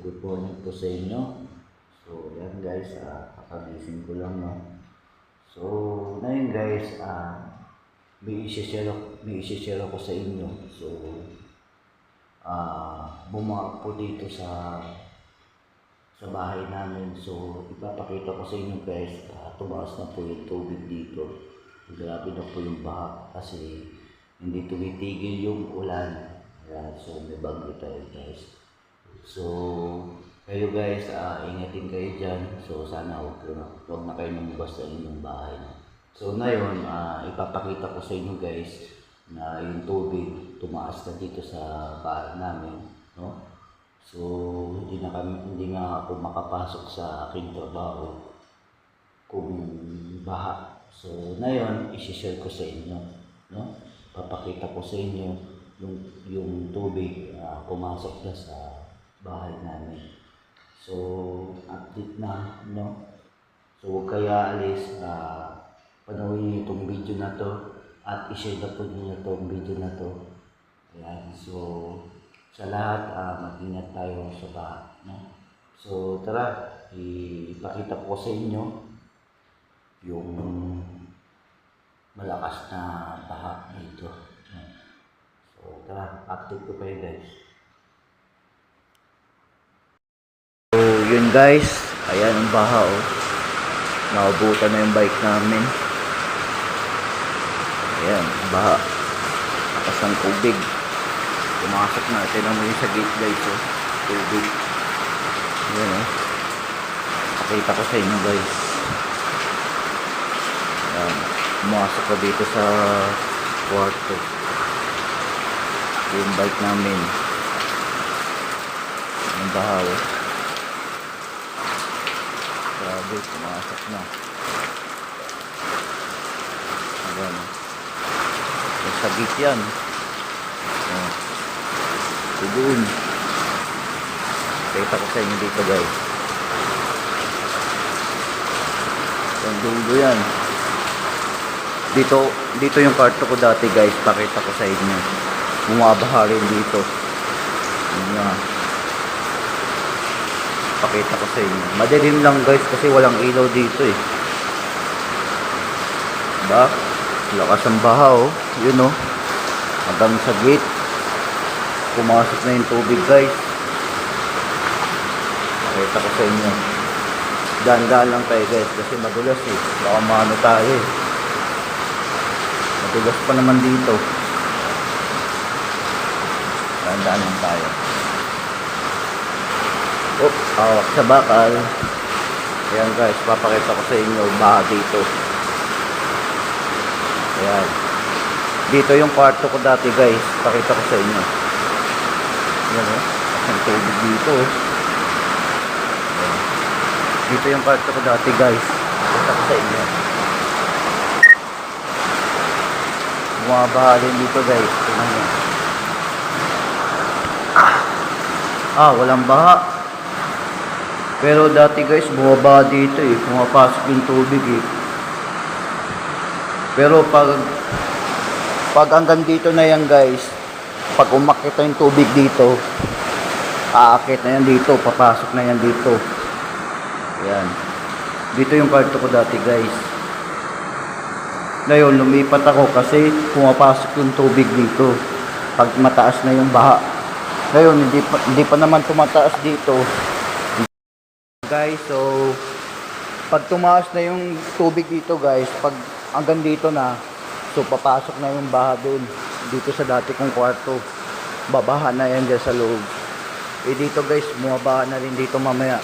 good morning po sa inyo. So, yan guys, kakagising ko lang, no. So, ngayon guys, may isi-share ako sa inyo. So, bumaba po dito sa bahay namin. So, ipapakita ko sa inyo guys, tumaas na po yung tubig dito. Grabe na po yung baha kasi hindi tumitigil yung ulan. Ayan, so may bagyo tayo guys. So, kayo guys, ingatin kayo dyan. So, sana huwag na kayo lumabas sa inyong bahay. So, ngayon, ipapakita ko sa inyo guys na yung tubig tumaas na dito sa bahay namin. No? So, hindi nga ako makapasok sa aking trabaho kung baha. So, ngayon, isi-share ko sa inyo. No? Papakita ko sa inyo yung tubig pumasok na sa bahay namin. So, update na, no? So, huwag kaya alis, panoorin niyo itong video na to at i-share na po niyo itong video na to. Ayan, so, sa lahat, mag-ingat tayo sa baha, no? So, tara, ipakita ko sa inyo yung malakas na baha dito. So, tara, update ko kayo guys. So, yun guys, ayan ang baha, oh. Naubutan na yung bike namin. Ayan, baha. Lakas ng tubig. Pumasok natin ang muli sa gate guys, oh. Tubig. Ayan, oh. Pakita ko sa inyo guys. Ayan, pumasok ko dito sa kwarto. Yung bike namin. Ang baha, oh. Grabe, pumasok na. Ayan. Sa gate yan. Doon. Kita ko sa inyo dito guys. Yung dulo yan. Dito yung kwarto ko dati guys. Pakita ko sa inyo. Bumabaha rin dito. Yun nga. Pakita ko sa inyo. Madilim lang guys kasi walang ilaw dito eh. Diba? Lakas ang baha, oh. Yun, oh. Hanggang sa gate. Pumasok na yung tubig guys. Pakita ko sa inyo. Daan-daan lang tayo guys kasi madulas eh. Baka maano tayo eh. Madulas pa naman dito. Daan-daan lang tayo. Oops, hawak sa bakal. Ayan guys, papakita ko sa inyo baha dito. Ayan. Dito yung kwarto ko dati guys. Pakita ko sa inyo. Ayan, oh. Ang tubig dito, oh. Ayan. Dito yung kwarto ko dati guys. Pakita ko sa inyo. Bumabaha rin dito guys. Tingnan nyo. Walang baha. Pero dati guys, bumaba dito eh. Pumapasok yung tubig eh. Pero pag hanggang dito na yan guys, pag umakit na yung tubig dito, aakit na yan dito, papasok na yan dito. Ayan. Dito yung kwarto ko dati guys. Ngayon, lumipat ako kasi pumapasok yung tubig dito. Pag mataas na yung baha. Ngayon, hindi pa naman tumataas dito. Guys, so pag tumaas na yung tubig dito guys, pag hanggang dito na, so papasok na yung baha doon dito sa dati kong kwarto. Babaha na yan dyan sa loob. Eh dito guys, bumabaha na rin dito mamaya.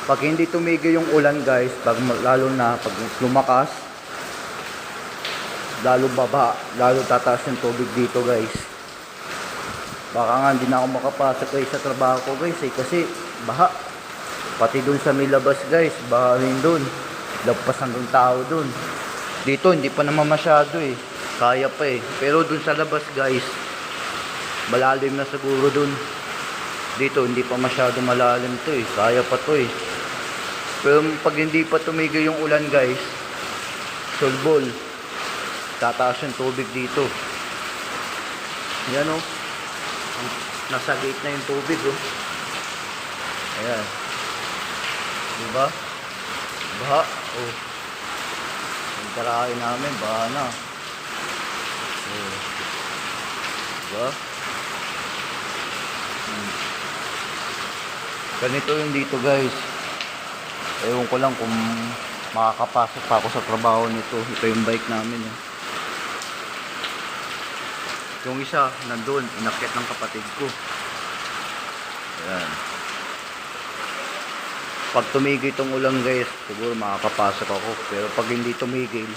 Pag hindi tumigil yung ulan guys, lalo na pag lumakas, lalo baba, lalo tataas yung tubig dito guys. Baka nga hindi na ako makapasok guys sa trabaho ko guys eh, kasi baha. Pati dun sa may labas guys, baharin dun. Lagpas hanggang tao dun. Dito hindi pa naman masyado eh. Kaya pa eh. Pero dun sa labas guys, malalim na siguro dun. Dito hindi pa masyado malalim to eh. Kaya pa to eh. Pero pag hindi pa tumigil yung ulan guys, sulbol. Tataas yung tubig dito. Yan oh. Nasa gate na yung tubig oh. Ayan. Diba? Baha. Oh. Yung tarahay namin, baha na. Oh. Diba? Ganito yung dito guys. Ewan ko lang kung makakapasok pa ako sa trabaho nito. Ito yung bike namin. Eh. Yung isa, nandun. Inakyat ng kapatid ko. Ayan. Pag tumigil itong ulan guys, siguro makakapasok ako. Pero pag hindi tumigil,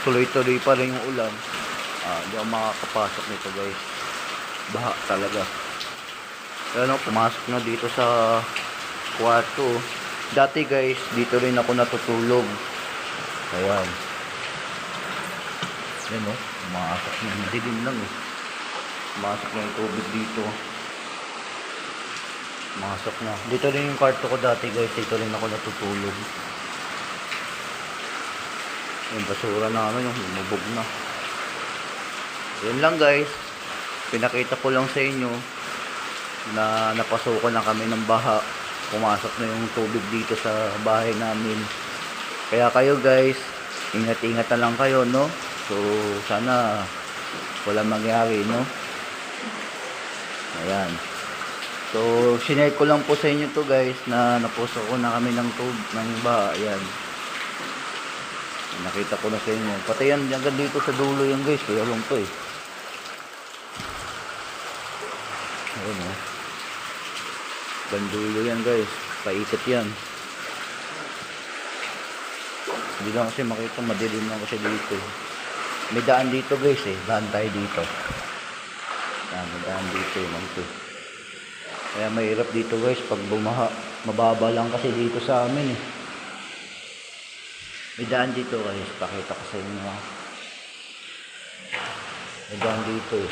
tuloy-tuloy pa rin yung ulan. Hindi ako makakapasok nito guys. Baha talaga. Pero pumasok na dito sa kwarto. Dati guys, dito rin ako natutulog. Ayan. Ayan o, pumasok na. Madilim lang eh. Pumasok na yung tubig dito. Masok na. Dito rin yung kwarto ko dati guys. Dito rin ako natutulog. Yung basura namin yung lumubog na. Yan lang guys. Pinakita ko lang sa inyo na napasukan na kami ng baha. Pumasok na yung tubig dito sa bahay namin. Kaya kayo guys, ingat-ingat na lang kayo, no? So sana walang mangyari, no? Ayan. So, sinare ko lang po sa inyo to guys na napuso ko na kami ng baha. Ayan. Nakita ko na sa inyo. Pati yan, hanggang dito sa dulo yan guys. Kaya lang to eh. Ayan o. Hanggang dulo yan guys. Paikot yan. Hindi lang kasi makita. Madilim lang kasi dito. May daan dito guys eh. Daan tayo dito. Ayan, may daan dito eh. Kaya mahirap dito guys pag bumaha. Mababa lang kasi dito sa amin eh. May daan dito guys. Pakita ko sa inyo. May daan dito eh.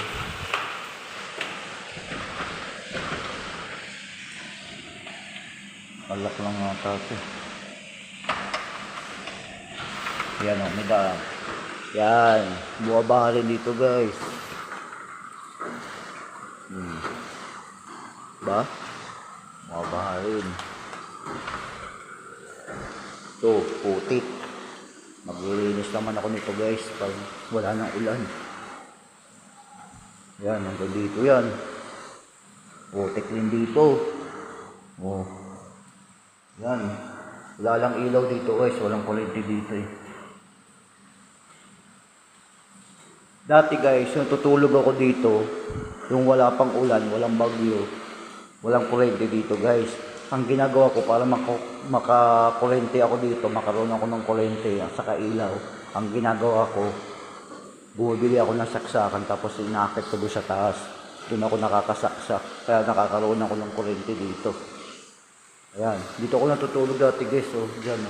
Malak lang nga ito. Yan o, may daan. Yan. Buwabaha rin dito guys. Ba? Buwabaha rin. Ito, putik. Maglilinis naman ako nito guys pag wala nang ulan. Yan, hanggang dito yan. Putik rin dito. Oh. Yan. Wala lang ilaw dito guys. Walang kuryente dito eh. Dati guys, yung tutulog ako dito, yung wala pang ulan, walang bagyo, walang kuryente dito guys. Ang ginagawa ko para makakuryente ako dito, makaroon ako ng kuryente at saka ilaw. Ang ginagawa ko, bumibili ako ng saksakan tapos inaakit ko doon sa taas. Doon ako nakakasaksak. Kaya nakakaroon ako ng kuryente dito. Ayan. Dito ako natutulog dati guys. So, dyan.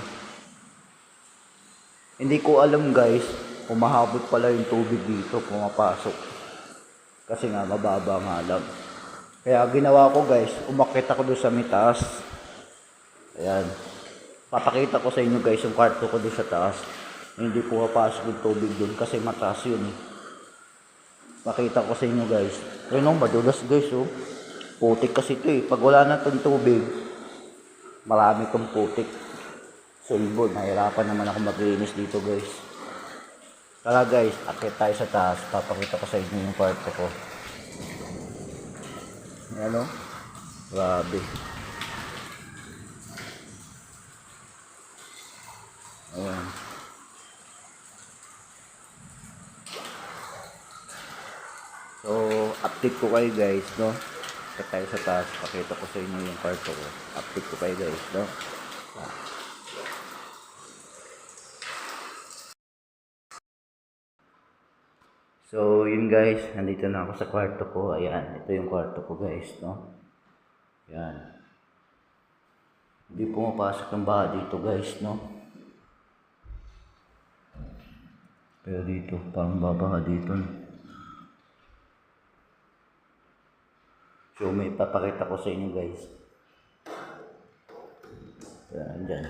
Hindi ko alam guys, umahabot pala yung tubig dito, pumapasok. Kasi nga, mababa nga lang. Kaya ginawa ko guys, umakyat ako doon sa may taas. Ayan. Papakita ko sa inyo guys yung kwarto ko doon sa taas. Hindi pumapasok yung tubig doon kasi mataas yun eh. Pakita ko sa inyo guys. Ayun o, madulas guys oh. Putik kasi ito eh. Pag wala na itong tubig, marami itong putik. Sulbon, nahirapan naman ako maglinis dito guys. Tara guys, akyat tayo sa taas. Papakita ko sa inyo yung kwarto ko. Ayan o. Grabe. Ayan. So, update ko kayo guys, no? Akyat tayo sa taas. Pakita ko sa inyo yung kwarto ko. Update ko kayo guys, no? So, yun guys, nandito na ako sa kwarto ko. Ayan, ito yung kwarto ko guys, no? Ayan. Hindi pumapasok ng baha dito guys, no? Pero dito, parang babaha dito, no? So, may papakita ko sa inyo guys. Ayan, dyan.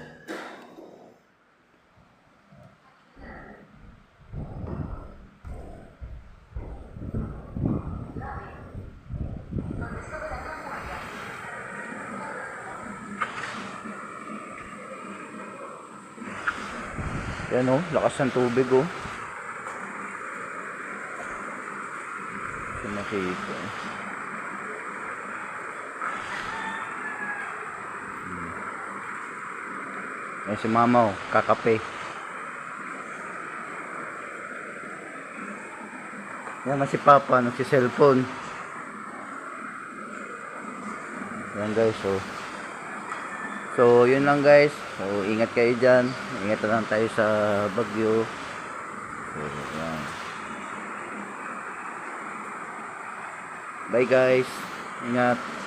Yan oh, lakas ng tubig oh. Sa makita. Yan si mama oh, kakape. Yan si papa, nagsi-cellphone. Yan guys oh. So yun lang guys. So ingat kayo dyan. Ingat na lang tayo sa bagyo. So yan. Bye guys. Ingat.